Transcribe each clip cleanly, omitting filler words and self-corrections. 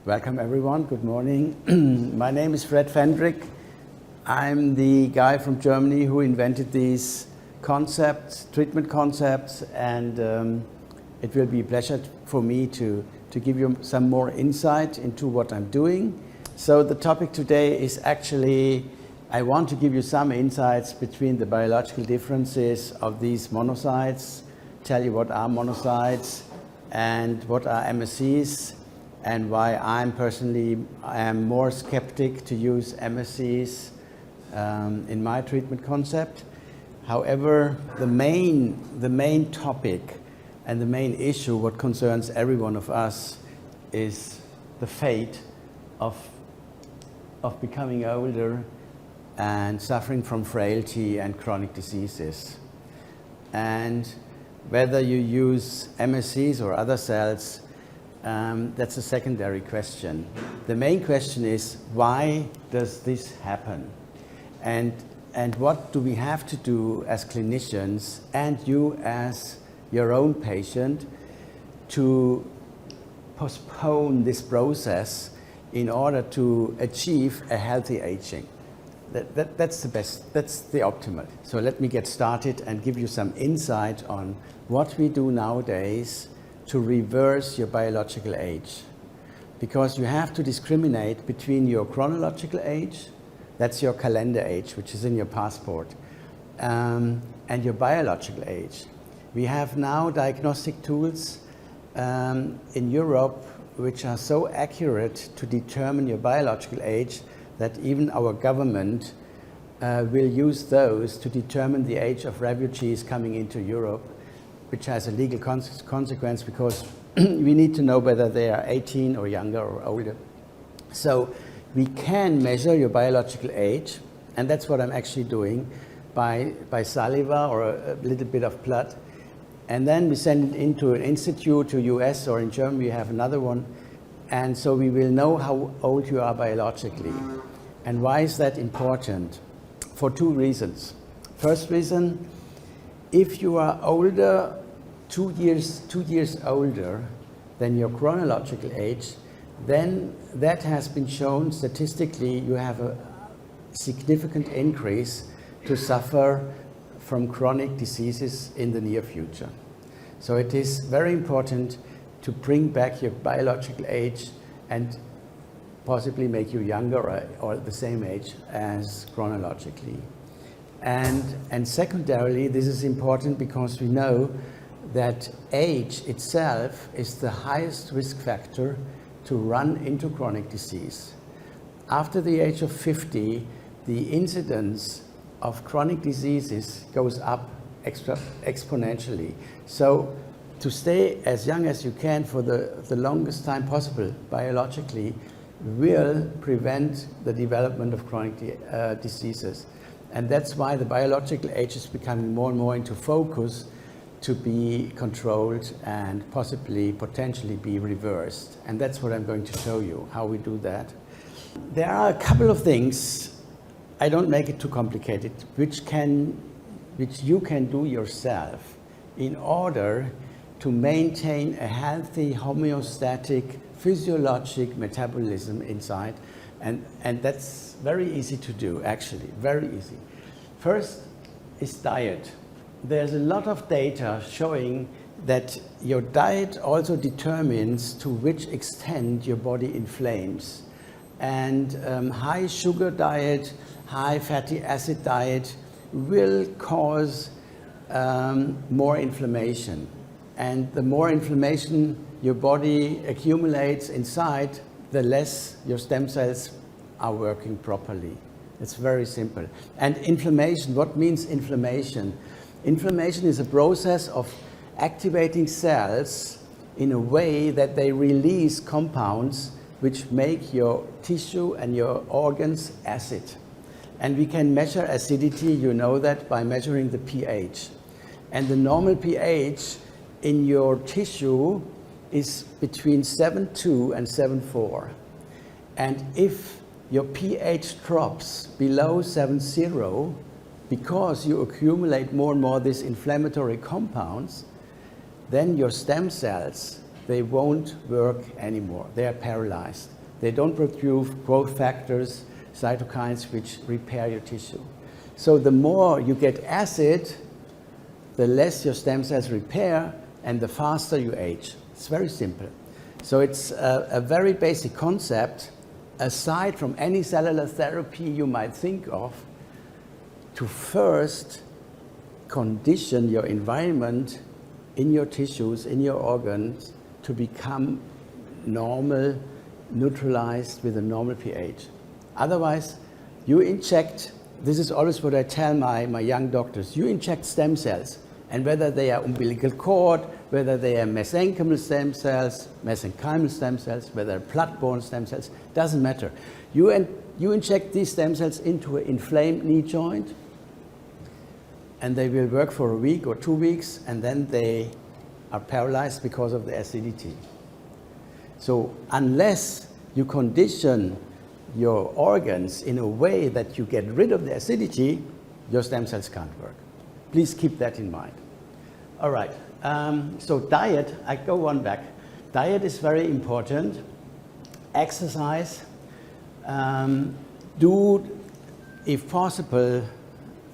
Welcome everyone, good morning. My name is Fändrich. I'm the guy from Germany who invented these concepts, treatment concepts, and it will be a pleasure for me to give you some more insight into what I'm doing. So the topic today is actually, I want to give you some insights between the biological differences of these monocytes, tell you what are monocytes and what are MSCs, and why I'm personally am more skeptic to use MSCs in my treatment concept. However, the main topic and the main issue what concerns every one of us is the fate of becoming older and suffering from frailty and chronic diseases. And whether you use MSCs or other cells, that's a secondary question. The main question is, why does this happen? And what do we have to do as clinicians and you as your own patient to postpone this process in order to achieve a healthy aging? That's the best, that's the optimal. So let me get started and give you some insight on what we do nowadays to reverse your biological age. Because you have to discriminate between your chronological age, that's your calendar age, which is in your passport, and your biological age. We have now diagnostic tools in Europe which are so accurate to determine your biological age that even our government will use those to determine the age of refugees coming into Europe, which has a legal consequence because we need to know whether they are 18 or younger or older. So we can measure your biological age, and that's what I'm actually doing by saliva or a little bit of blood. And then we send it into an institute to US, or in Germany we have another one. And so we will know how old you are biologically. And why is that important? For two reasons. First reason, if you are older, 2 years older than your chronological age, then that has been shown statistically you have a significant increase to suffer from chronic diseases in the near future. So it is very important to bring back your biological age and possibly make you younger or the same age as chronologically. And secondarily, this is important because we know that age itself is the highest risk factor to run into chronic disease. After the age of 50, the incidence of chronic diseases goes up exponentially. So to stay as young as you can for the longest time possible biologically will prevent the development of chronic diseases. And that's why the biological age is becoming more and more into focus to be controlled and potentially be reversed. And that's what I'm going to show you, how we do that. There are a couple of things, I don't make it too complicated, which you can do yourself in order to maintain a healthy homeostatic physiologic metabolism inside. And that's very easy to do, actually, very easy. First is diet. There's a lot of data showing that your diet also determines to which extent your body inflames. And high sugar diet, high fatty acid diet will cause more inflammation. And the more inflammation your body accumulates inside, the less your stem cells are working properly. It's very simple. And inflammation, what means inflammation? Inflammation is a process of activating cells in a way that they release compounds which make your tissue and your organs acid. And we can measure acidity, you know that, by measuring the pH. And the normal pH in your tissue is between 7.2 and 7.4. And if your pH drops below 7.0, because you accumulate more and more these inflammatory compounds, then your stem cells they won't work anymore. They are paralyzed. They don't produce growth factors, cytokines, which repair your tissue. So the more you get acid, the less your stem cells repair, and the faster you age. It's very simple. So it's a very basic concept, aside from any cellular therapy you might think of, to first condition your environment in your tissues, in your organs, to become normal, neutralized with a normal pH. Otherwise, you inject, this is always what I tell my young doctors, you inject stem cells, and whether they are umbilical cord, whether they are mesenchymal stem cells, mesenchymal stem cells, whether blood-borne stem cells, doesn't matter. You inject these stem cells into an inflamed knee joint, and they will work for a week or 2 weeks, and then they are paralyzed because of the acidity. So unless you condition your organs in a way that you get rid of the acidity, your stem cells can't work. Please keep that in mind. All right, so diet, I go one back. Diet is very important. Exercise, do, if possible,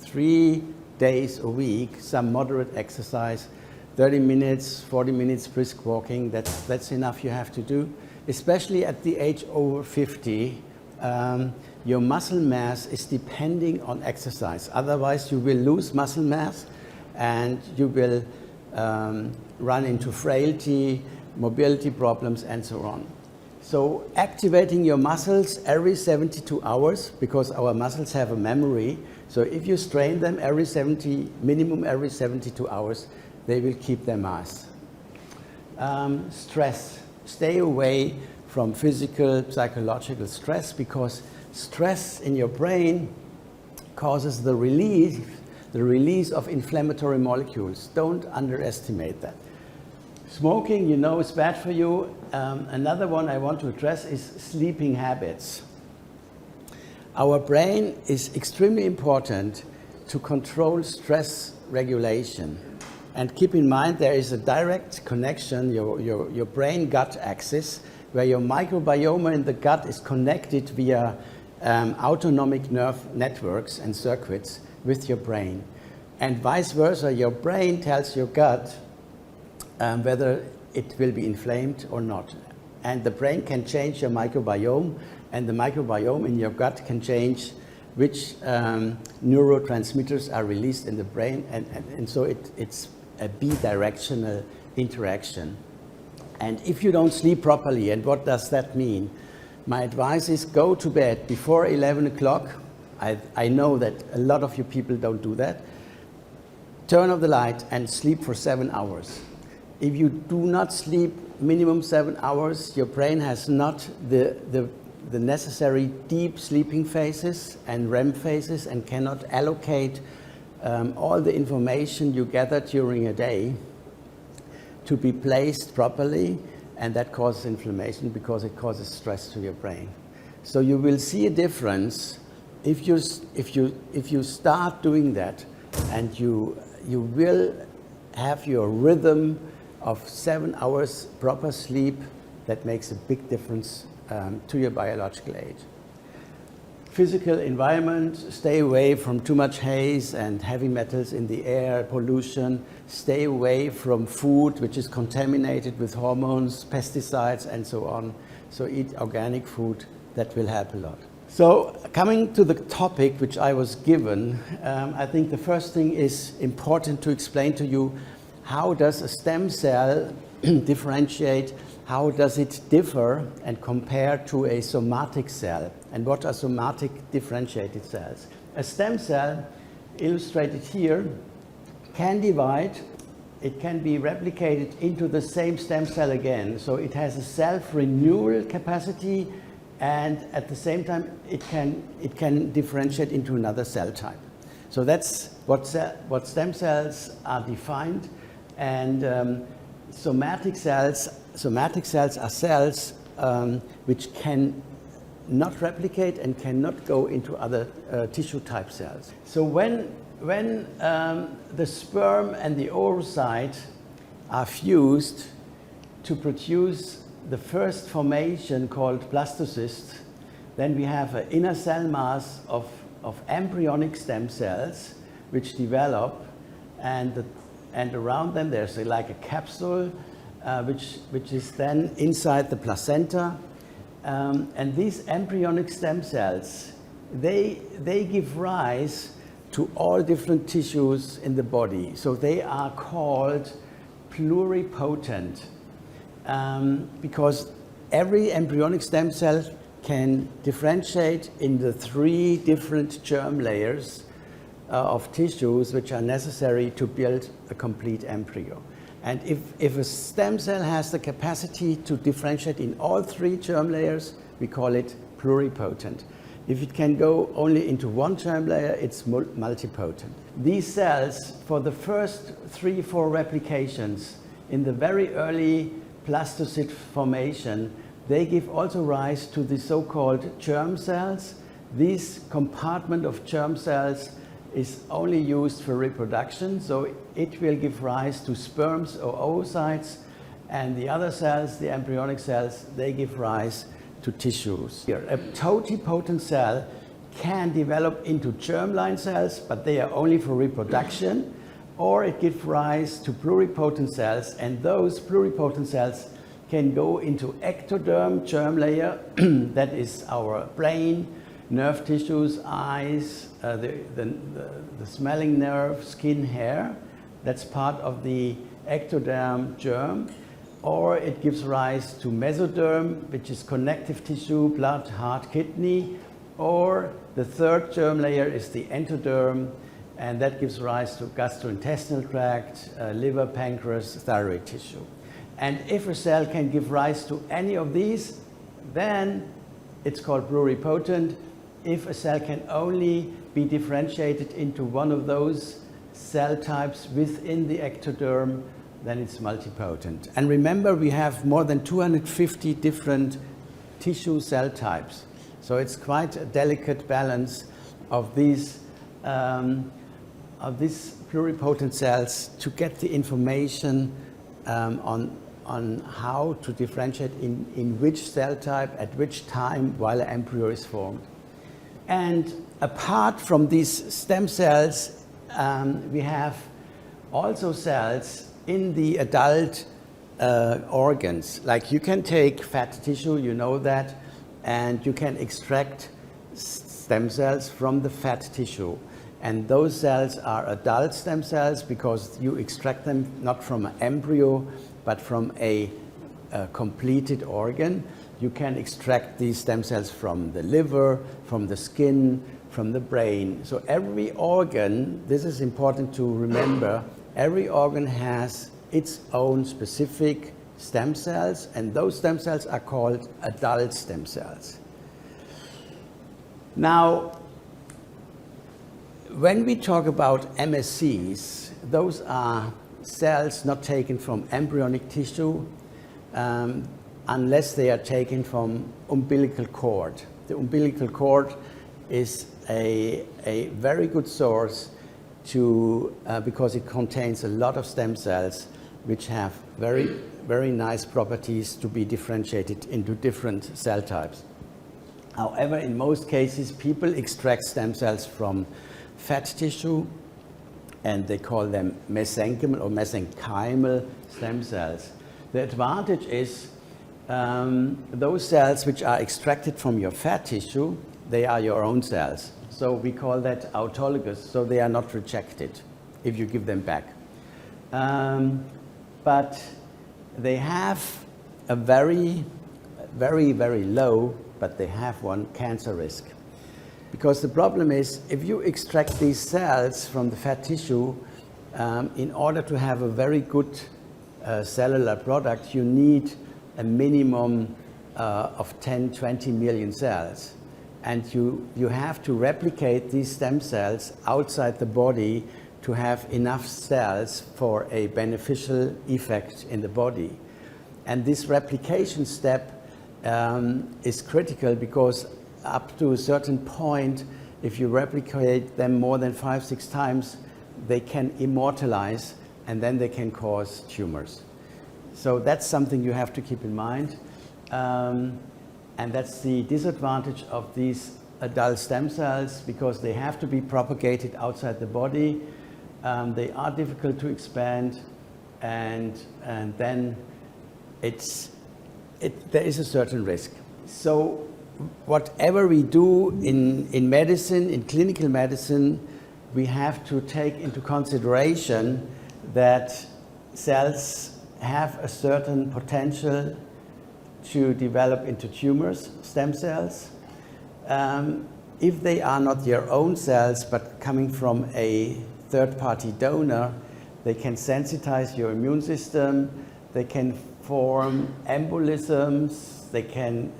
3 days a week, some moderate exercise, 30 minutes, 40 minutes brisk walking, that's enough you have to do. Especially at the age over 50, your muscle mass is depending on exercise. Otherwise, you will lose muscle mass and you will run into frailty, mobility problems, and so on. So activating your muscles every 72 hours, because our muscles have a memory. So if you strain them minimum every 72 hours, they will keep their mass. Stress. Stay away from physical, psychological stress, because stress in your brain causes the release of inflammatory molecules. Don't underestimate that. Smoking, you know, is bad for you. Another one I want to address is sleeping habits. Our brain is extremely important to control stress regulation. And keep in mind, there is a direct connection, your brain-gut axis, where your microbiome in the gut is connected via autonomic nerve networks and circuits with your brain. And vice versa, your brain tells your gut whether it will be inflamed or not. And the brain can change your microbiome, and the microbiome in your gut can change which neurotransmitters are released in the brain, and so it's a bidirectional interaction. And if you don't sleep properly, and what does that mean? My advice is go to bed before 11 o'clock. I know that a lot of you people don't do that. Turn off the light and sleep for 7 hours. If you do not sleep minimum 7 hours, your brain has not the necessary deep sleeping phases and REM phases, and cannot allocate all the information you gather during a day to be placed properly, and that causes inflammation because it causes stress to your brain. So you will see a difference if you start doing that, and you will have your rhythm of 7 hours proper sleep. That makes a big difference to your biological age. Physical environment, stay away from too much haze and heavy metals in the air, pollution. Stay away from food which is contaminated with hormones, pesticides, and so on. So eat organic food, that will help a lot. So coming to the topic which I was given, I think the first thing is important to explain to you: how does a stem cell differentiate? How does it differ and compare to a somatic cell? And what are somatic differentiated cells? A stem cell, illustrated here, can divide. It can be replicated into the same stem cell again. So it has a self-renewal capacity, and at the same time it can differentiate into another cell type. So that's what stem cells are defined. And somatic cells are cells which can not replicate and cannot go into other tissue type cells. So when the sperm and the oocyte are fused, to produce the first formation called blastocysts. Then we have an inner cell mass of embryonic stem cells which develop, and around them there's like a capsule which is then inside the placenta. And these embryonic stem cells, they give rise to all different tissues in the body. So they are called pluripotent because every embryonic stem cell can differentiate in the 3 different germ layers of tissues which are necessary to build a complete embryo. And if a stem cell has the capacity to differentiate in all 3 germ layers, we call it pluripotent. If it can go only into 1 germ layer, it's multipotent. These cells, for the first 3-4 replications in the very early blastocyst formation, they give also rise to the so-called germ cells. This compartment of germ cells is only used for reproduction, so it will give rise to sperms or oocytes, and the other cells, the embryonic cells, they give rise to tissues. A totipotent cell can develop into germline cells, but they are only for reproduction, or it gives rise to pluripotent cells, and those pluripotent cells can go into ectoderm germ layer, that is our brain, nerve tissues, eyes, the smelling nerve, skin, hair. That's part of the ectoderm germ. Or it gives rise to mesoderm, which is connective tissue, blood, heart, kidney. Or the 3rd germ layer is the endoderm, and that gives rise to gastrointestinal tract, liver, pancreas, thyroid tissue. And if a cell can give rise to any of these, then it's called pluripotent. If a cell can only be differentiated into one of those cell types within the ectoderm, then it's multipotent. And remember, we have more than 250 different tissue cell types. So it's quite a delicate balance of these pluripotent cells to get the information on how to differentiate in which cell type at which time while an embryo is formed. And apart from these stem cells, we have also cells in the adult organs. Like you can take fat tissue, you know that, and you can extract stem cells from the fat tissue. And those cells are adult stem cells because you extract them not from an embryo, but from a completed organ. You can extract these stem cells from the liver, from the skin, from the brain. So every organ, this is important to remember, every organ has its own specific stem cells, and those stem cells are called adult stem cells. Now, when we talk about MSCs, those are cells not taken from embryonic tissue unless they are taken from umbilical cord. The umbilical cord is a very good source because it contains a lot of stem cells which have very, very nice properties to be differentiated into different cell types. However, in most cases, people extract stem cells from fat tissue, and they call them mesenchymal or mesenchymal stem cells. The advantage is those cells which are extracted from your fat tissue, they are your own cells. So we call that autologous, so they are not rejected if you give them back. But they have a very, very, very low, but they have one, cancer risk. Because the problem is, if you extract these cells from the fat tissue, in order to have a very good cellular product, you need a minimum of 10, 20 million cells. And you have to replicate these stem cells outside the body to have enough cells for a beneficial effect in the body. And this replication step is critical because up to a certain point, if you replicate them more than 5, 6 times, they can immortalize and then they can cause tumors. So that's something you have to keep in mind. And that's the disadvantage of these adult stem cells, because they have to be propagated outside the body. They are difficult to expand, and then there is a certain risk. So whatever we do in medicine, in clinical medicine, we have to take into consideration that cells have a certain potential to develop into tumors, stem cells. If they are not your own cells, but coming from a third-party donor, they can sensitize your immune system, they can form embolisms, they can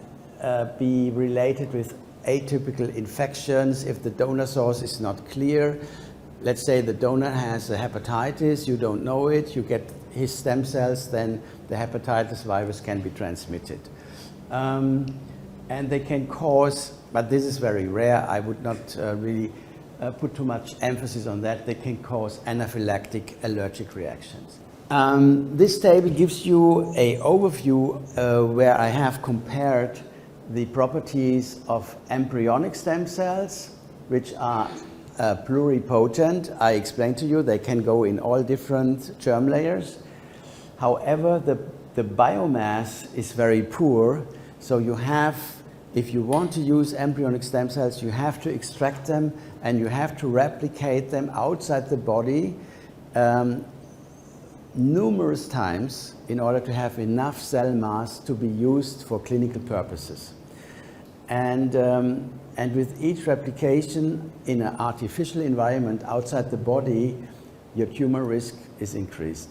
be related with atypical infections if the donor source is not clear. Let's say the donor has a hepatitis, you don't know it, you get his stem cells, then the hepatitis virus can be transmitted. And they can cause, but this is very rare, I would not really put too much emphasis on that, they can cause anaphylactic allergic reactions. This table gives you an overview where I have compared the properties of embryonic stem cells, which are pluripotent. I explained to you they can go in all different germ layers. However, the biomass is very poor, so you have, if you want to use embryonic stem cells, you have to extract them and you have to replicate them outside the body numerous times in order to have enough cell mass to be used for clinical purposes. And with each replication in an artificial environment outside the body, your tumor risk is increased.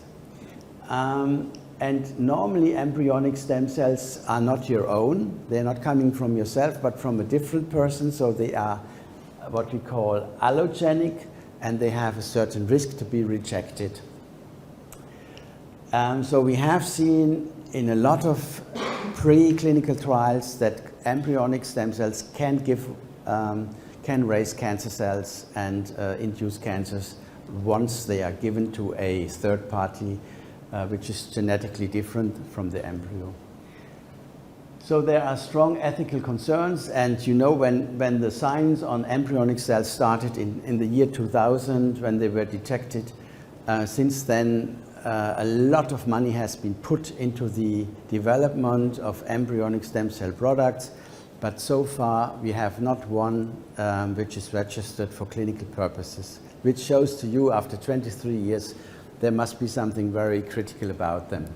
And normally embryonic stem cells are not your own. They're not coming from yourself, but from a different person. So they are what we call allogenic, and they have a certain risk to be rejected. So we have seen in a lot of preclinical trials that embryonic stem cells can raise cancer cells and induce cancers once they are given to a third party, which is genetically different from the embryo. So there are strong ethical concerns, and you know, when the science on embryonic cells started in the year 2000, when they were detected, since then a lot of money has been put into the development of embryonic stem cell products, but so far we have not one which is registered for clinical purposes, which shows to you after 23 years there must be something very critical about them.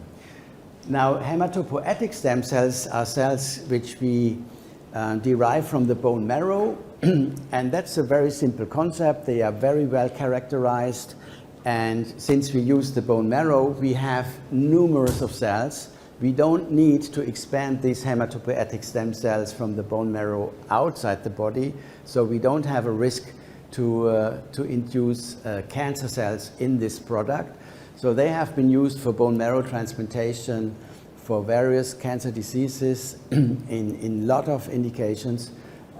Now, hematopoietic stem cells are cells which we derive from the bone marrow, and that's a very simple concept. They are very well characterized. And since we use the bone marrow, we have numerous of cells. We don't need to expand these hematopoietic stem cells from the bone marrow outside the body, so we don't have a risk to induce cancer cells in this product. So they have been used for bone marrow transplantation for various cancer diseases in a lot of indications,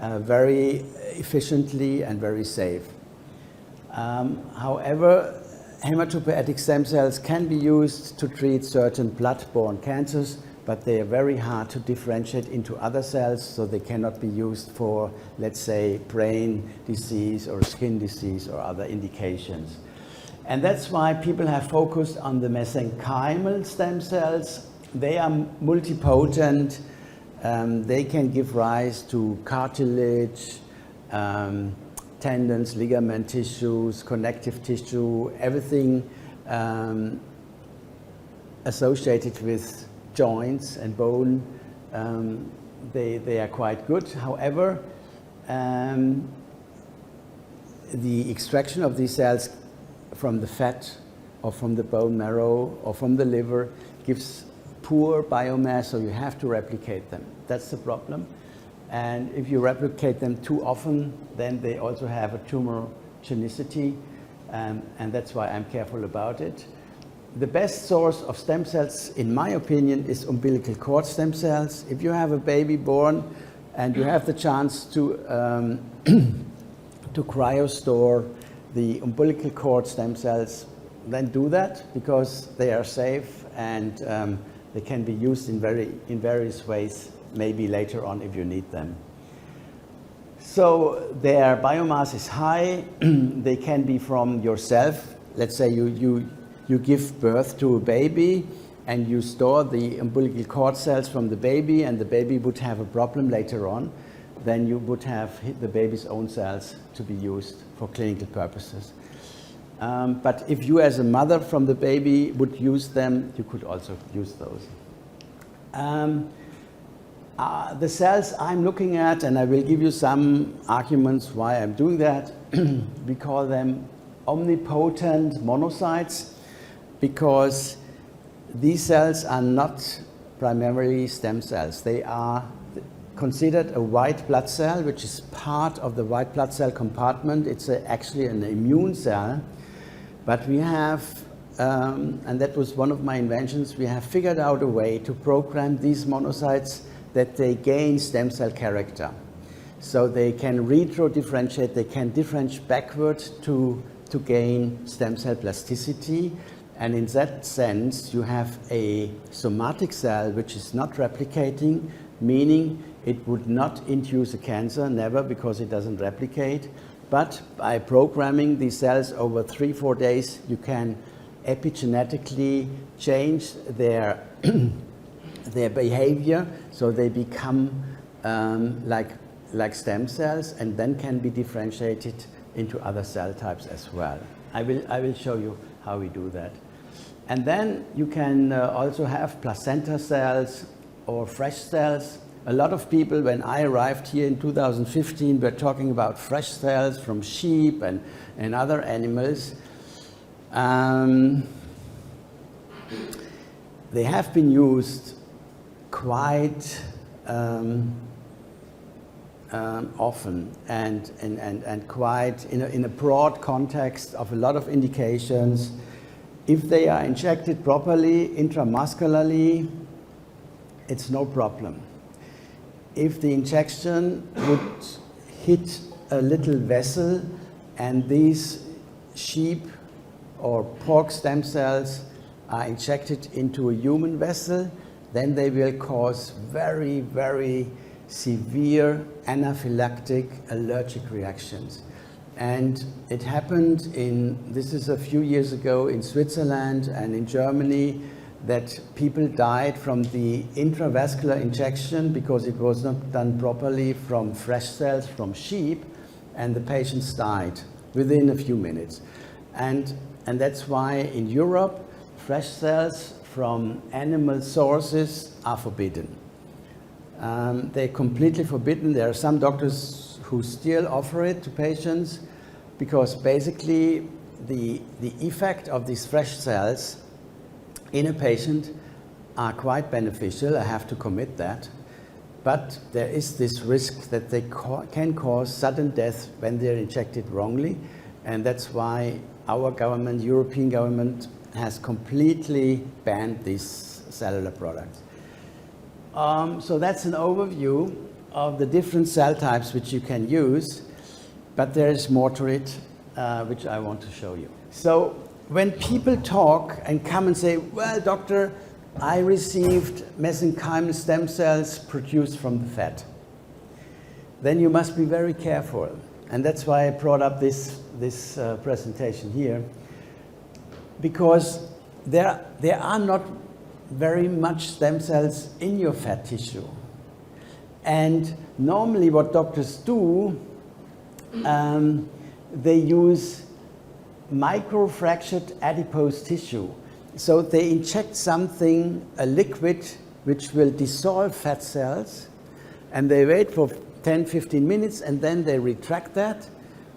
very efficiently and very safe. However, hematopoietic stem cells can be used to treat certain blood-borne cancers, but they are very hard to differentiate into other cells, so they cannot be used for, let's say, brain disease or skin disease or other indications. And that's why people have focused on the mesenchymal stem cells. They are multipotent. They can give rise to cartilage, tendons, ligament tissues, connective tissue, everything associated with joints and bone. They are quite good. However, the extraction of these cells from the fat or from the bone marrow or from the liver gives poor biomass, so you have to replicate them. That's the problem. And if you replicate them too often, then they also have a tumorigenicity, and that's why I'm careful about it. The best source of stem cells, in my opinion, is umbilical cord stem cells. If you have a baby born and you have the chance to cryostore the umbilical cord stem cells, then do that, because they are safe and they can be used in various ways, maybe later on if you need them. So their biomass is high. They can be from yourself. Let's say you give birth to a baby and you store the umbilical cord cells from the baby, and the baby would have a problem later on, then you would have the baby's own cells to be used for clinical purposes. But if you as a mother from the baby would use them, you could also use those. The cells I'm looking at, and I will give you some arguments why I'm doing that, we call them omnipotent monocytes, because these cells are not primarily stem cells. They are considered a white blood cell, which is part of the white blood cell compartment. It's actually an immune cell. But we have, and that was one of my inventions, we have figured out a way to program these monocytes that they gain stem cell character. So they can retro-differentiate, they can differentiate backward to gain stem cell plasticity. And in that sense, you have a somatic cell which is not replicating, meaning it would not induce a cancer, never, because it doesn't replicate. But by programming these cells over 3-4 days, you can epigenetically change their behavior, so they become like stem cells, and then can be differentiated into other cell types as well. I will show you how we do that. And then you can also have placenta cells or fresh cells. A lot of people, when I arrived here in 2015, were talking about fresh cells from sheep and other animals. They have been used quite often and quite in a broad context of a lot of indications. If they are injected properly intramuscularly, it's no problem. If the injection would hit a little vessel and these sheep or pork stem cells are injected into a human vessel, then they will cause very, very severe anaphylactic allergic reactions. And it happened this is a few years ago in Switzerland and in Germany, that people died from the intravascular injection because it was not done properly from fresh cells from sheep, and the patients died within a few minutes. And that's why in Europe, fresh cells from animal sources are forbidden. They're completely forbidden. There are some doctors who still offer it to patients because basically the effect of these fresh cells in a patient are quite beneficial. I have to commit that. But there is this risk that they can cause sudden death when they're injected wrongly. And that's why our government, European government, has completely banned these cellular products. So that's an overview of the different cell types which you can use, but there is more to it, which I want to show you. So when people talk and come and say, well, doctor, I received mesenchymal stem cells produced from the fat, then you must be very careful. And that's why I brought up this presentation here, because there are not very much stem cells in your fat tissue. And normally what doctors do, they use microfractured adipose tissue. So they inject something, a liquid, which will dissolve fat cells, and they wait for 10-15 minutes, and then they retract that,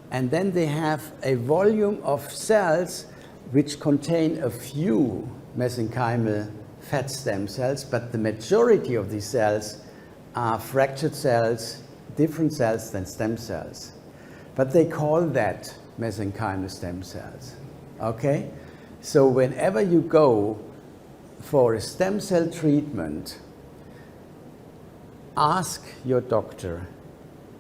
and then they have a volume of cells which contain a few mesenchymal fat stem cells, but the majority of these cells are fractured cells, different cells than stem cells. But they call that mesenchymal stem cells, okay? So whenever you go for a stem cell treatment, ask your doctor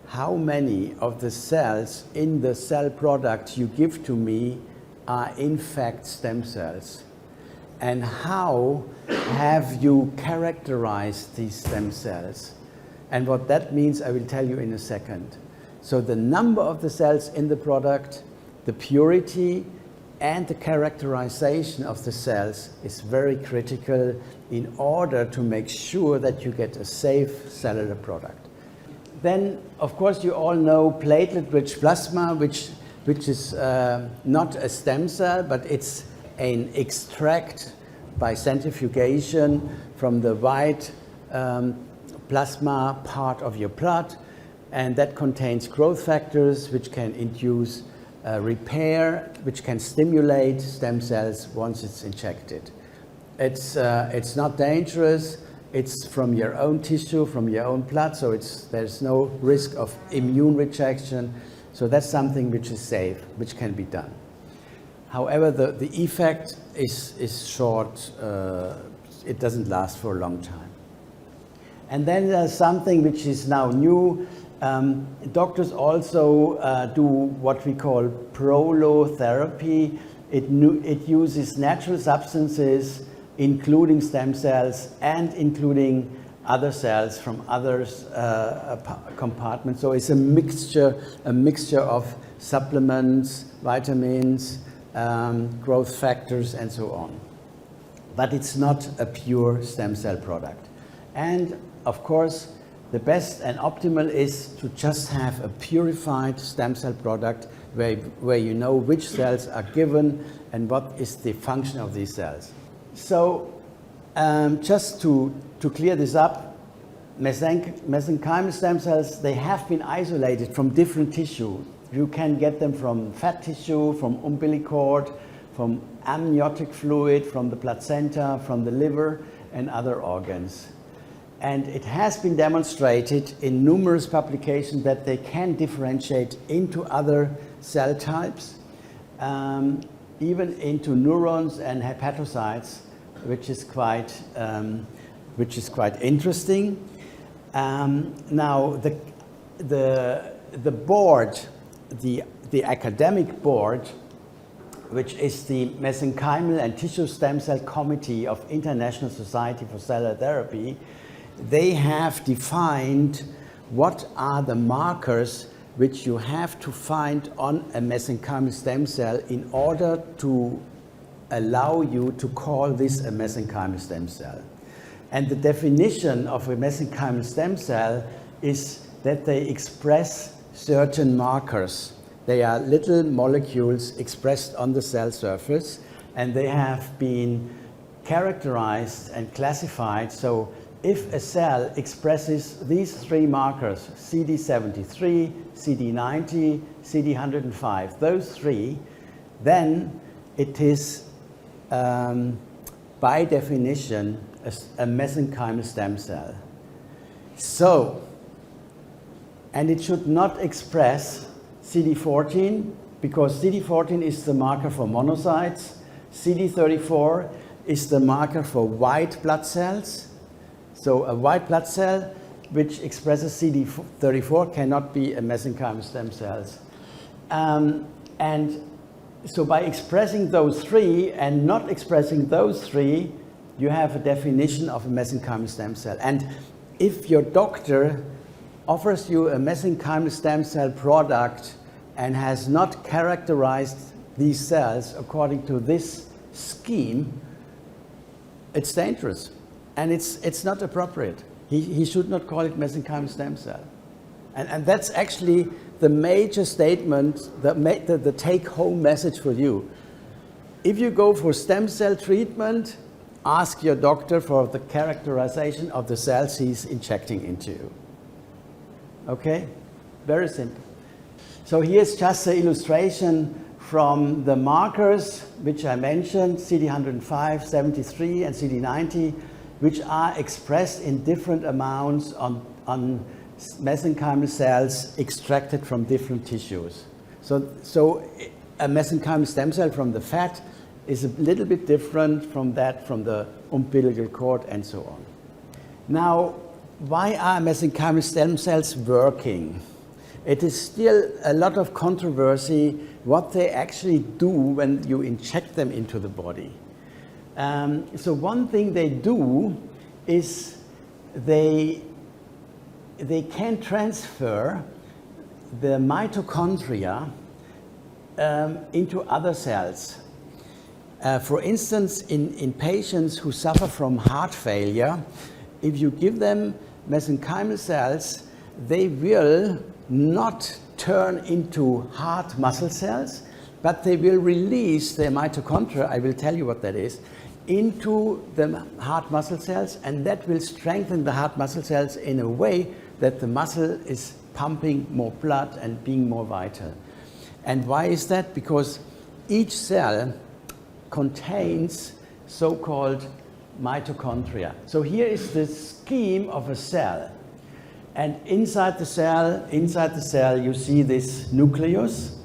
how many of the cells in the cell product you give to me are in fact stem cells. and how have you characterized these stem cells? And what that means, I will tell you in a second. So the number of the cells in the product, the purity, and the characterization of the cells is very critical in order to make sure that you get a safe cellular product. Then, of course, you all know platelet-rich plasma, which is not a stem cell, but it's an extract by centrifugation from the white plasma part of your blood, and that contains growth factors which can induce repair, which can stimulate stem cells once it's injected. It's not dangerous. It's from your own tissue, from your own blood, so there's no risk of immune rejection. So that's something which is safe, which can be done. However, the effect is short. It doesn't last for a long time. And then there's something which is now new. Doctors also do what we call prolotherapy. It uses natural substances, including stem cells and including other cells from other compartments. So it's a mixture of supplements, vitamins, growth factors, and so on. But it's not a pure stem cell product. And of course, the best and optimal is to just have a purified stem cell product where you know which cells are given and what is the function of these cells. So just to clear this up, mesenchymal stem cells, they have been isolated from different tissue. You can get them from fat tissue, from umbilical cord, from amniotic fluid, from the placenta, from the liver, and other organs. And it has been demonstrated in numerous publications that they can differentiate into other cell types, even into neurons and hepatocytes, which is quite interesting. Now, the board, the academic board, which is the Mesenchymal and Tissue Stem Cell Committee of International Society for Cellular Therapy, they have defined what are the markers which you have to find on a mesenchymal stem cell in order to allow you to call this a mesenchymal stem cell. And the definition of a mesenchymal stem cell is that they express certain markers. They are little molecules expressed on the cell surface, and they have been characterized and classified. So if a cell expresses these three markers, CD73, CD90, CD105, those three, then it is by definition a mesenchymal stem cell. So, and it should not express CD14, because CD14 is the marker for monocytes, CD34 is the marker for white blood cells. So a white blood cell which expresses CD34 cannot be a mesenchymal stem cells. And so by expressing those three and not expressing those three, you have a definition of a mesenchymal stem cell. And if your doctor offers you a mesenchymal stem cell product and has not characterized these cells according to this scheme, it's dangerous. And it's not appropriate. He should not call it mesenchymal stem cell. And that's actually the major statement, the take-home message for you. If you go for stem cell treatment, ask your doctor for the characterization of the cells he's injecting into you. Okay? Very simple. So here's just an illustration from the markers which I mentioned, CD105, 73, and CD90, which are expressed in different amounts on mesenchymal cells extracted from different tissues. So a mesenchymal stem cell from the fat is a little bit different from that from the umbilical cord and so on. Now, why are mesenchymal stem cells working? It is still a lot of controversy what they actually do when you inject them into the body. So one thing they do is they can transfer the mitochondria into other cells. For instance, in patients who suffer from heart failure, if you give them mesenchymal cells, they will not turn into heart muscle cells, but they will release their mitochondria, I will tell you what that is, into the heart muscle cells, and that will strengthen the heart muscle cells in a way that the muscle is pumping more blood and being more vital. And why is that? Because each cell contains so-called mitochondria. So here is the scheme of a cell. And inside the cell, you see this nucleus.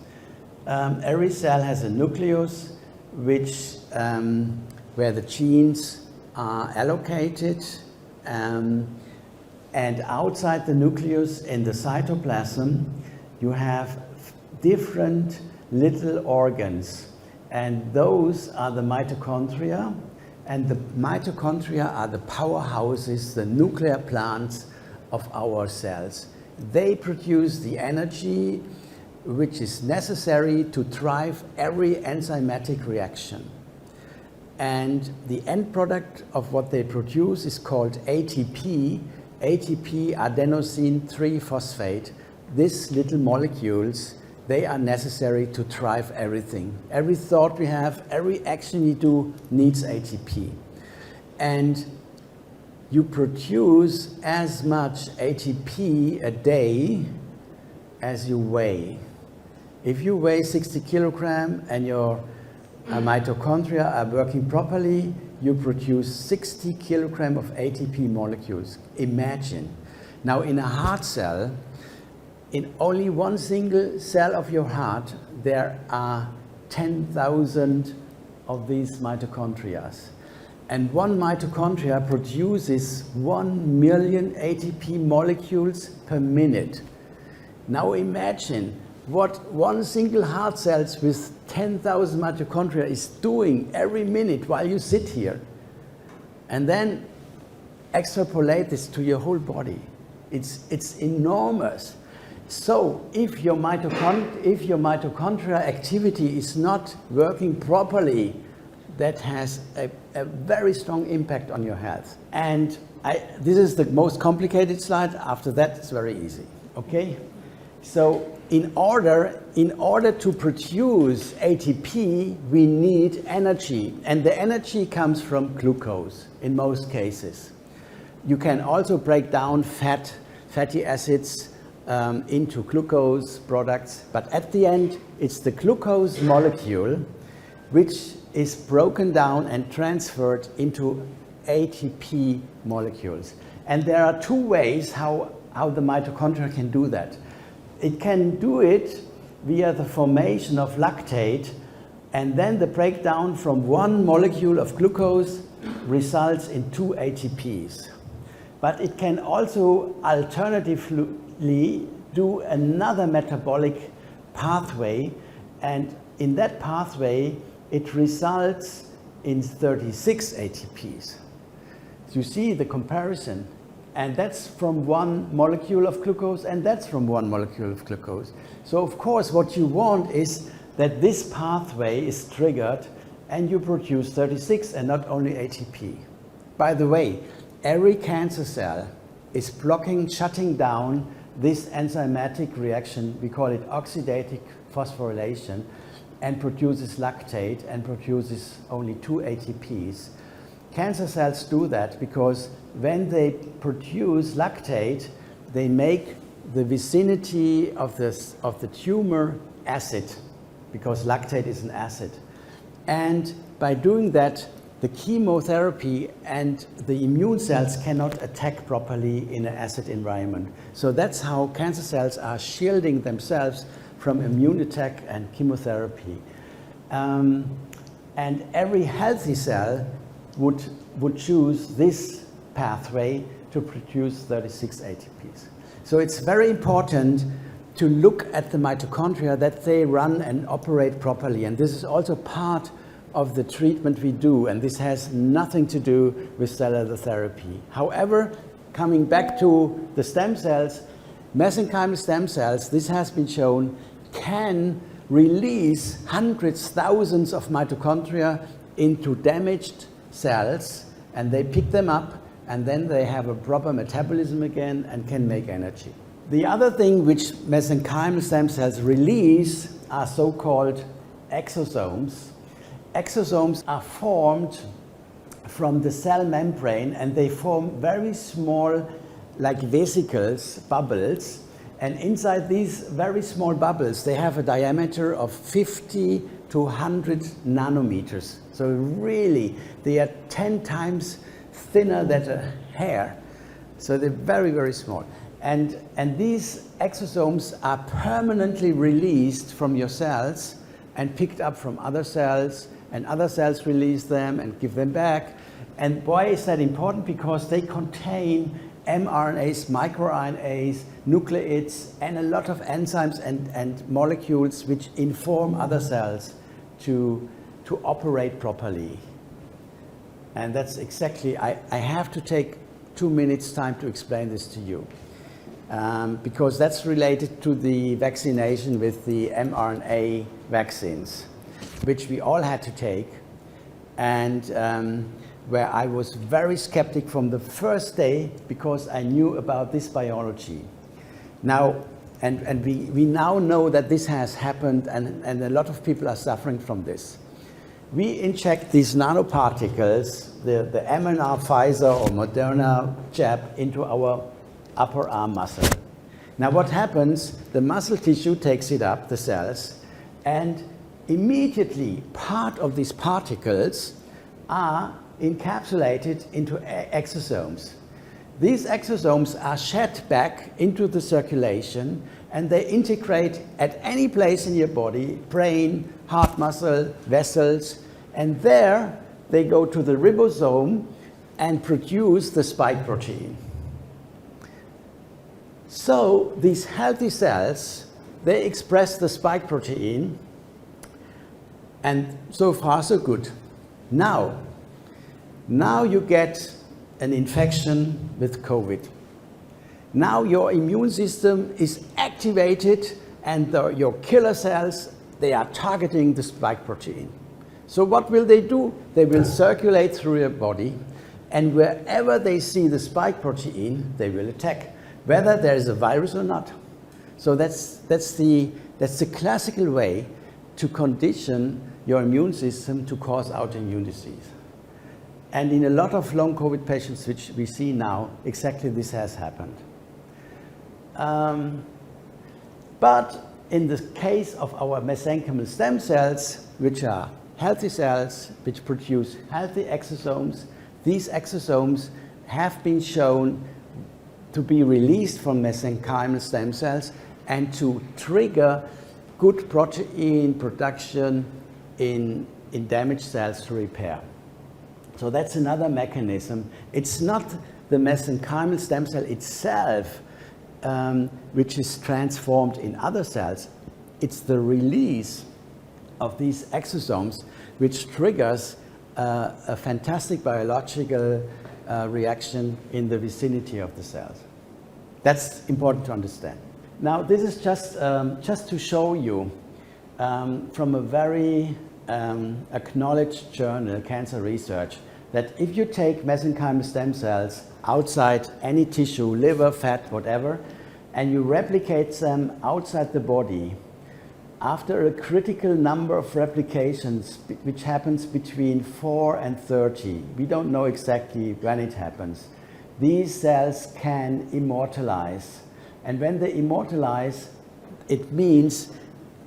Every cell has a nucleus which, where the genes are allocated. And outside the nucleus in the cytoplasm, you have different little organs. And those are the mitochondria. And the mitochondria are the powerhouses, the nuclear plants of our cells. They produce the energy which is necessary to drive every enzymatic reaction. And the end product of what they produce is called ATP, ATP adenosine 3-phosphate. These little molecules, they are necessary to drive everything. Every thought we have, every action we do needs ATP. And you produce as much ATP a day as you weigh. If you weigh 60 kilograms and your mitochondria are working properly, you produce 60 kilograms of ATP molecules. Imagine. Now in a heart cell, in only one single cell of your heart, there are 10,000 of these mitochondria. And one mitochondria produces 1 million ATP molecules per minute. Now imagine what one single heart cell with 10,000 mitochondria is doing every minute while you sit here. And then extrapolate this to your whole body. It's enormous. So if your mitochondria activity is not working properly, that has a very strong impact on your health. And this is the most complicated slide. After that, it's very easy. Okay? So in order to produce ATP, we need energy. And the energy comes from glucose in most cases. You can also break down fatty acids into glucose products. But at the end, it's the glucose molecule which is broken down and transferred into ATP molecules. And there are two ways how the mitochondria can do that. It can do it via the formation of lactate, and then the breakdown from one molecule of glucose results in 2 ATPs. But it can also alternatively do another metabolic pathway, and in that pathway it results in 36 ATPs. So you see the comparison, and that's from one molecule of glucose, and that's from one molecule of glucose. So of course what you want is that this pathway is triggered and you produce 36 and not only ATP. By the way, every cancer cell is shutting down this enzymatic reaction. We call it oxidative phosphorylation, and produces lactate and produces only 2 ATPs. Cancer cells do that because when they produce lactate, they make the vicinity of the tumor acid, because lactate is an acid. And by doing that, the chemotherapy and the immune cells cannot attack properly in an acid environment. So that's how cancer cells are shielding themselves from immune attack and chemotherapy. And every healthy cell would choose this pathway to produce 36 ATPs. So it's very important to look at the mitochondria, that they run and operate properly. And this is also part of the treatment we do, and this has nothing to do with cellular therapy. However, coming back to the stem cells, mesenchymal stem cells, this has been shown, can release hundreds, thousands of mitochondria into damaged cells, and they pick them up, and then they have a proper metabolism again and can make energy. The other thing which mesenchymal stem cells release are so-called exosomes. Exosomes are formed from the cell membrane, and they form very small, like vesicles, bubbles, and inside these very small bubbles they have a diameter of 50 to 100 nanometers. So really they are 10 times thinner than a hair. So they're very, very small. And these exosomes are permanently released from your cells and picked up from other cells, and other cells release them and give them back. And why is that important? Because they contain mRNAs, microRNAs, nucleids, and a lot of enzymes and molecules which inform other cells to operate properly. And that's exactly, I have to take 2 minutes time to explain this to you. Because that's related to the vaccination with the mRNA vaccines, which we all had to take, and where I was very skeptic from the first day because I knew about this biology. Now, and we now know that this has happened, and a lot of people are suffering from this. We inject these nanoparticles, the mRNA Pfizer or Moderna jab, into our upper arm muscle. Now what happens, the muscle tissue takes it up, the cells, and immediately part of these particles are encapsulated into exosomes. These exosomes are shed back into the circulation, and they integrate at any place in your body, brain, heart muscle, vessels, and there they go to the ribosome and produce the spike protein. So these healthy cells, they express the spike protein, and so far so good. Now you get an infection with COVID. Now your immune system is activated, and your killer cells, they are targeting the spike protein. So what will they do? They will circulate through your body, and wherever they see the spike protein, they will attack, whether there is a virus or not. So that's the classical way to condition your immune system to cause autoimmune disease. And in a lot of long COVID patients which we see now, exactly this has happened. But in the case of our mesenchymal stem cells, which are healthy cells, which produce healthy exosomes, these exosomes have been shown to be released from mesenchymal stem cells and to trigger good protein production in damaged cells to repair. So that's another mechanism. It's not the mesenchymal stem cell itself which is transformed in other cells. It's the release of these exosomes which triggers a fantastic biological reaction in the vicinity of the cells. That's important to understand. Now, this is just to show you from a very acknowledged journal, Cancer Research, that if you take mesenchymal stem cells outside any tissue, liver, fat, whatever, and you replicate them outside the body, after a critical number of replications, which happens between 4 and 30, we don't know exactly when it happens, these cells can immortalize. And when they immortalize, it means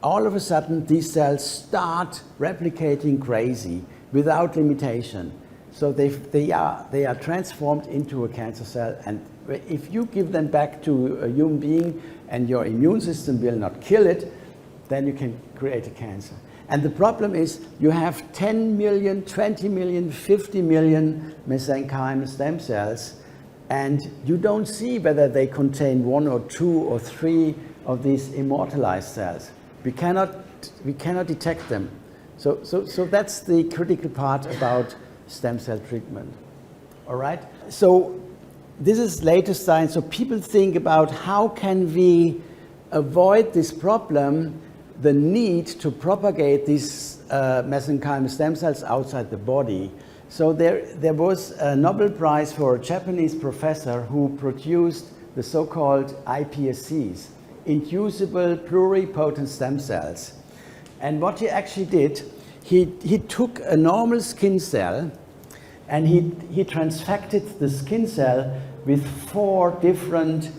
all of a sudden these cells start replicating crazy without limitation. So they are transformed into a cancer cell, and if you give them back to a human being and your immune system will not kill it, then you can create a cancer. And the problem is you have 10 million, 20 million, 50 million mesenchymal stem cells, and you don't see whether they contain 1 or 2 or 3 of these immortalized cells. We cannot detect them. So that's the critical part about stem cell treatment. All right? So this is latest science. So people think about how can we avoid this problem, the need to propagate these mesenchymal stem cells outside the body. So there was a Nobel Prize for a Japanese professor who produced the so-called iPSCs, inducible pluripotent stem cells. And what he actually did, he took a normal skin cell and he transfected the skin cell with 4 different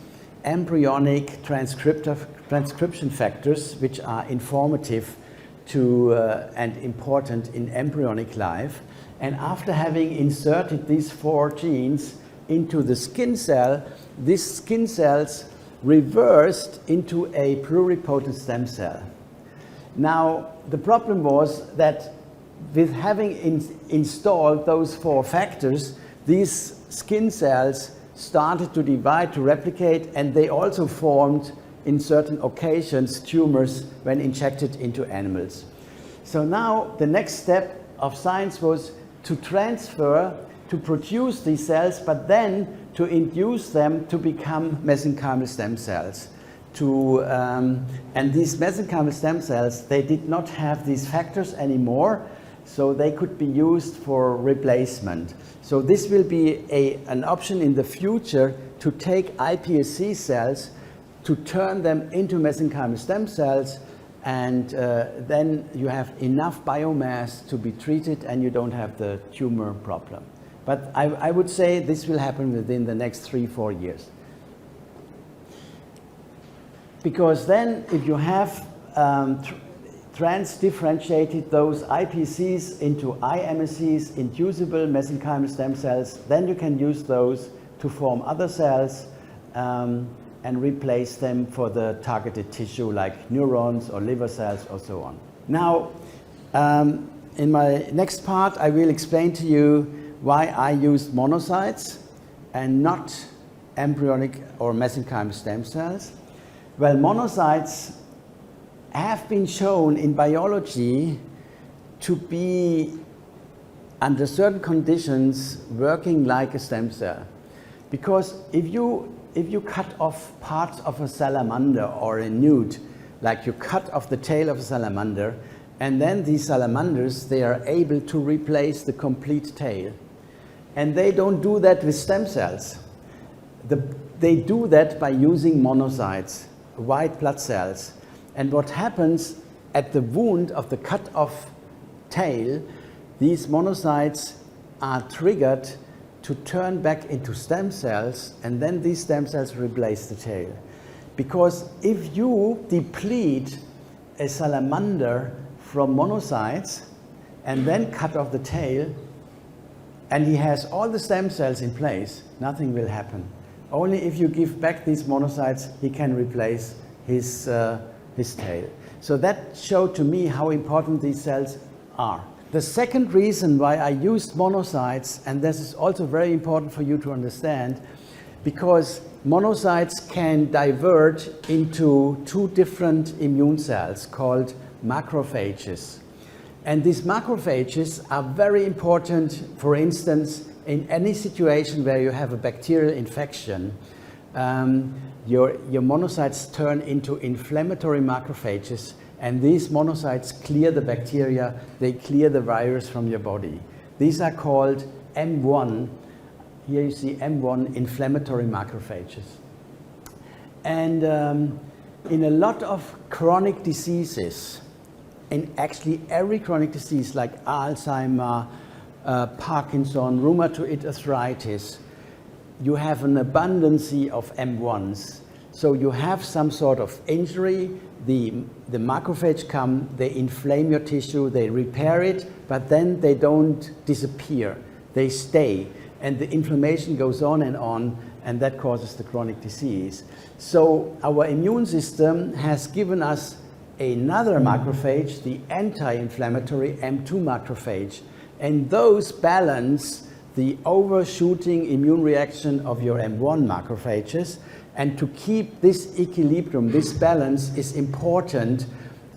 embryonic transcription factors, which are informative to and important in embryonic life. And after having inserted these 4 genes into the skin cell, these skin cells reversed into a pluripotent stem cell. Now, the problem was that with having installed those 4 factors, these skin cells started to divide, to replicate, and they also formed, in certain occasions, tumors when injected into animals. So now the next step of science was to transfer, to produce these cells, but then to induce them to become mesenchymal stem cells. And these mesenchymal stem cells, they did not have these factors anymore, so they could be used for replacement. So this will be an option in the future to take iPSC cells, to turn them into mesenchymal stem cells, and then you have enough biomass to be treated and you don't have the tumor problem. But I would say this will happen within the next 3-4 years. Because then if you have trans-differentiated those iPSCs into MSCs, inducible mesenchymal stem cells, then you can use those to form other cells and replace them for the targeted tissue like neurons or liver cells or so on. Now, in my next part, I will explain to you why I used monocytes and not embryonic or mesenchymal stem cells. Well, monocytes have been shown in biology to be, under certain conditions, working like a stem cell. Because if you cut off parts of a salamander or a newt, like you cut off the tail of a salamander, and then these salamanders, they are able to replace the complete tail. And they don't do that with stem cells. They do that by using monocytes, white blood cells. And what happens at the wound of the cut off tail, these monocytes are triggered to turn back into stem cells, and then these stem cells replace the tail. Because if you deplete a salamander from monocytes and then cut off the tail, and he has all the stem cells in place, nothing will happen. Only if you give back these monocytes, he can replace his tail. So that showed to me how important these cells are. The second reason why I used monocytes, and this is also very important for you to understand, because monocytes can divert into 2 different immune cells called macrophages. And these macrophages are very important, for instance, in any situation where you have a bacterial infection. Your monocytes turn into inflammatory macrophages, and these monocytes clear the bacteria, they clear the virus from your body. These are called M1. Here you see M1 inflammatory macrophages. And in a lot of chronic diseases, in actually every chronic disease like Alzheimer, Parkinson, rheumatoid arthritis, you have an abundance of M1s. So you have some sort of injury, the macrophage come, they inflame your tissue, they repair it, but then they don't disappear, they stay. And the inflammation goes on, and that causes the chronic disease. So our immune system has given us another macrophage, the anti-inflammatory M2 macrophage, and those balance the overshooting immune reaction of your M1 macrophages. And to keep this equilibrium, this balance, is important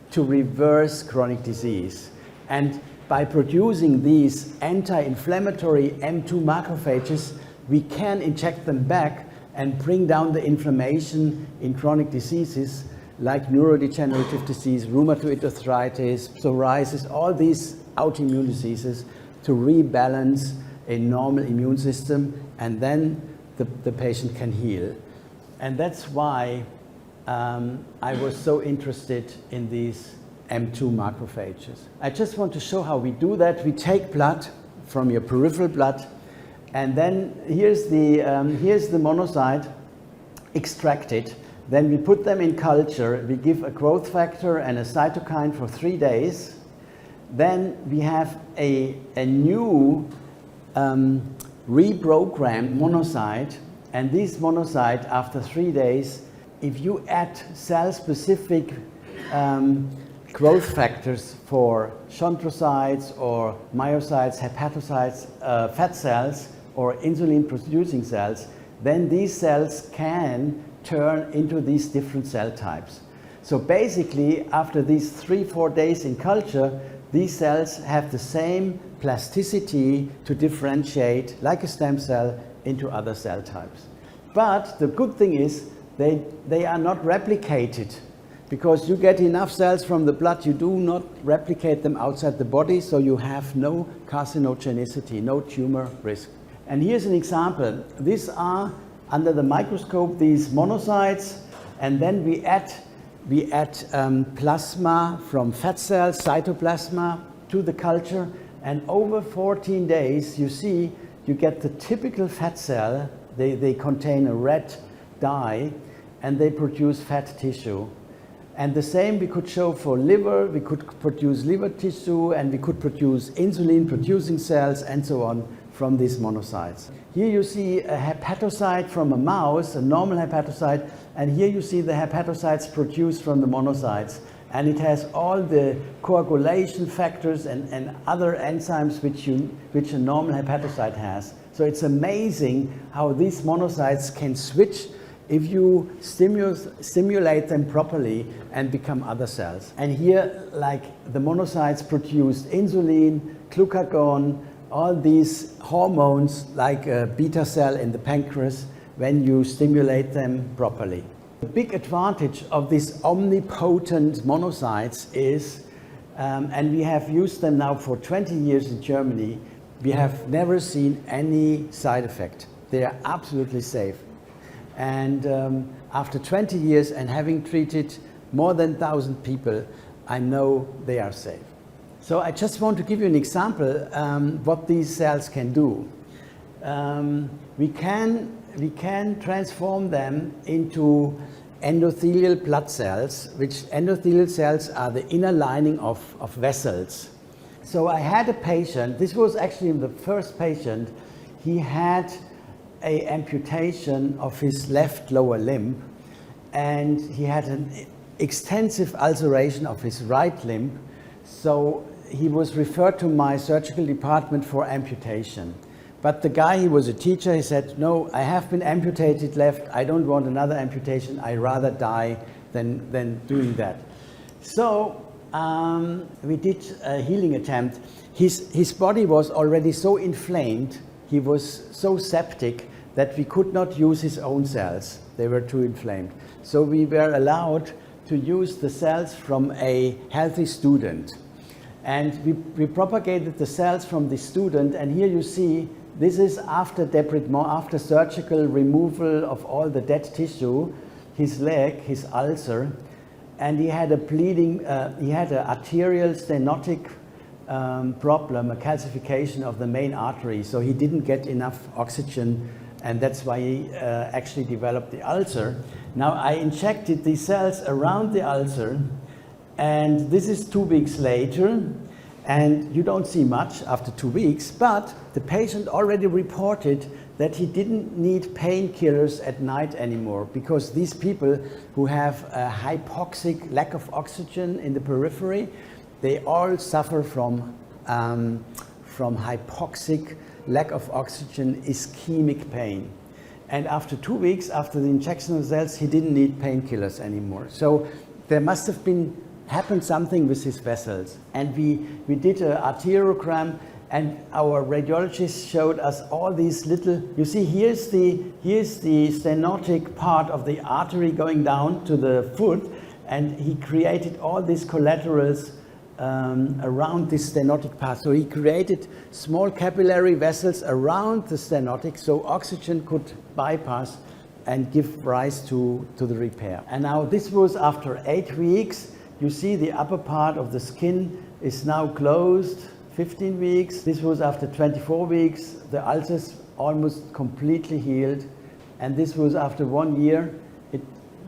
to reverse chronic disease. And by producing these anti-inflammatory M2 macrophages, we can inject them back and bring down the inflammation in chronic diseases like neurodegenerative disease, rheumatoid arthritis, psoriasis, all these autoimmune diseases, to rebalance a normal immune system, and then the patient can heal. And that's why I was so interested in these M2 macrophages. I just want to show how we do that. We take blood from your peripheral blood, and then here's the monocyte extracted. Then we put them in culture. We give a growth factor and a cytokine for 3 days. Then we have a new reprogrammed monocyte, and this monocyte, after 3 days, if you add cell-specific growth factors for chondrocytes or myocytes, hepatocytes, fat cells, or insulin-producing cells, then these cells can turn into these different cell types. So basically, after these 3-4 days in culture, these cells have the same plasticity to differentiate, like a stem cell, into other cell types. But the good thing is they are not replicated, because you get enough cells from the blood, you do not replicate them outside the body, so you have no carcinogenicity, no tumor risk. And here's an example. These are, under the microscope, these monocytes, and then we add plasma from fat cells, cytoplasma, to the culture, and over 14 days, you see, you get the typical fat cell. They contain a red dye, and they produce fat tissue. And the same we could show for liver. We could produce liver tissue, and we could produce insulin-producing cells, and so on, from these monocytes. Here you see a hepatocyte from a mouse, a normal hepatocyte, and here you see the hepatocytes produced from the monocytes. And it has all the coagulation factors and other enzymes which a normal hepatocyte has. So it's amazing how these monocytes can switch if you stimulate them properly and become other cells. And here, like, the monocytes produce insulin, glucagon, all these hormones, like a beta cell in the pancreas, when you stimulate them properly. The big advantage of these omnipotent monocytes is, and we have used them now for 20 years in Germany, we have never seen any side effect. They are absolutely safe. And after 20 years and having treated more than 1,000 people, I know they are safe. So I just want to give you an example what these cells can do. We can transform them into endothelial blood cells, which endothelial cells are the inner lining of vessels. So I had a patient, this was actually the first patient, he had an amputation of his left lower limb, and he had an extensive ulceration of his right limb. So he was referred to my surgical department for amputation. But the guy, he was a teacher, he said, no, I have been amputated left, I don't want another amputation, I'd rather die than doing that. So we did a healing attempt. His body was already so inflamed, he was so septic, that we could not use his own cells. They were too inflamed. So we were allowed to use the cells from a healthy student. And we propagated the cells from the student, and here you see, this is after debridement, after surgical removal of all the dead tissue, his leg, his ulcer, and he had a bleeding, he had an arterial stenotic problem, a calcification of the main artery, so he didn't get enough oxygen, and that's why he actually developed the ulcer. Now I injected these cells around the ulcer, and this is 2 weeks later, and you don't see much after 2 weeks, but the patient already reported that he didn't need painkillers at night anymore, because these people who have a hypoxic lack of oxygen in the periphery, they all suffer from hypoxic lack of oxygen ischemic pain. And after 2 weeks, after the injection of cells, he didn't need painkillers anymore. So there must have been happened something with his vessels. And we did an arteriogram, and our radiologist showed us all these little, you see, here's the stenotic part of the artery going down to the foot, and he created all these collaterals around this stenotic part. So he created small capillary vessels around the stenotic so oxygen could bypass and give rise to the repair. And now this was after 8 weeks. You see the upper part of the skin is now closed, 15 weeks. This was after 24 weeks. The ulcers almost completely healed. And this was after 1 year.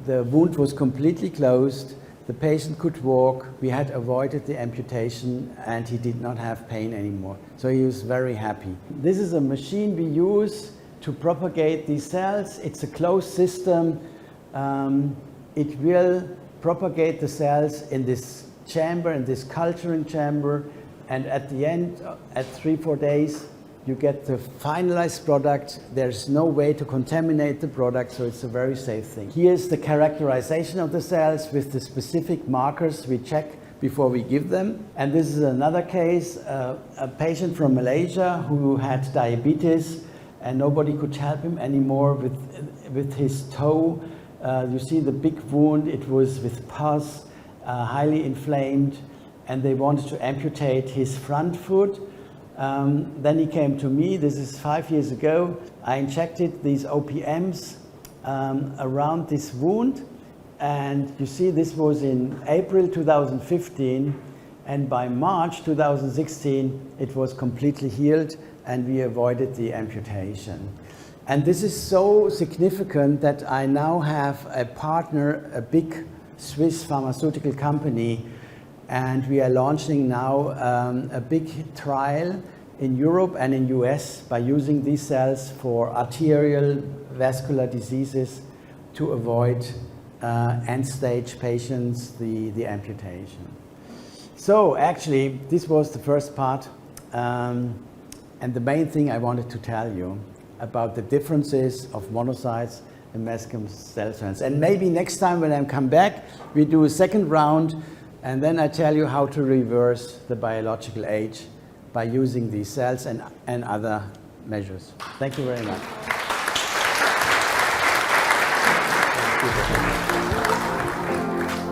The wound was completely closed. The patient could walk. We had avoided the amputation, and he did not have pain anymore. So he was very happy. This is a machine we use to propagate these cells. It's a closed system. It will propagate the cells in this chamber, in this culturing chamber, and at the end, at 3-4 days, you get the finalized product. There's no way to contaminate the product, so it's a very safe thing. Here's the characterization of the cells with the specific markers we check before we give them. And this is another case, a patient from Malaysia who had diabetes, and nobody could help him anymore with his toe. You see the big wound, it was with pus, highly inflamed, and they wanted to amputate his front foot. Then he came to me, this is 5 years ago. I injected these OPMs around this wound, and you see this was in April 2015, and by March 2016 it was completely healed and we avoided the amputation. And this is so significant that I now have a partner, a big Swiss pharmaceutical company, and we are launching now a big trial in Europe and in US by using these cells for arterial vascular diseases to avoid end-stage patients the amputation. So actually, this was the first part, and the main thing I wanted to tell you about the differences of monocytes and mesenchymal cell cells. And maybe next time when I come back, we do a second round, and then I tell you how to reverse the biological age by using these cells and other measures. Thank you very much. Thank you.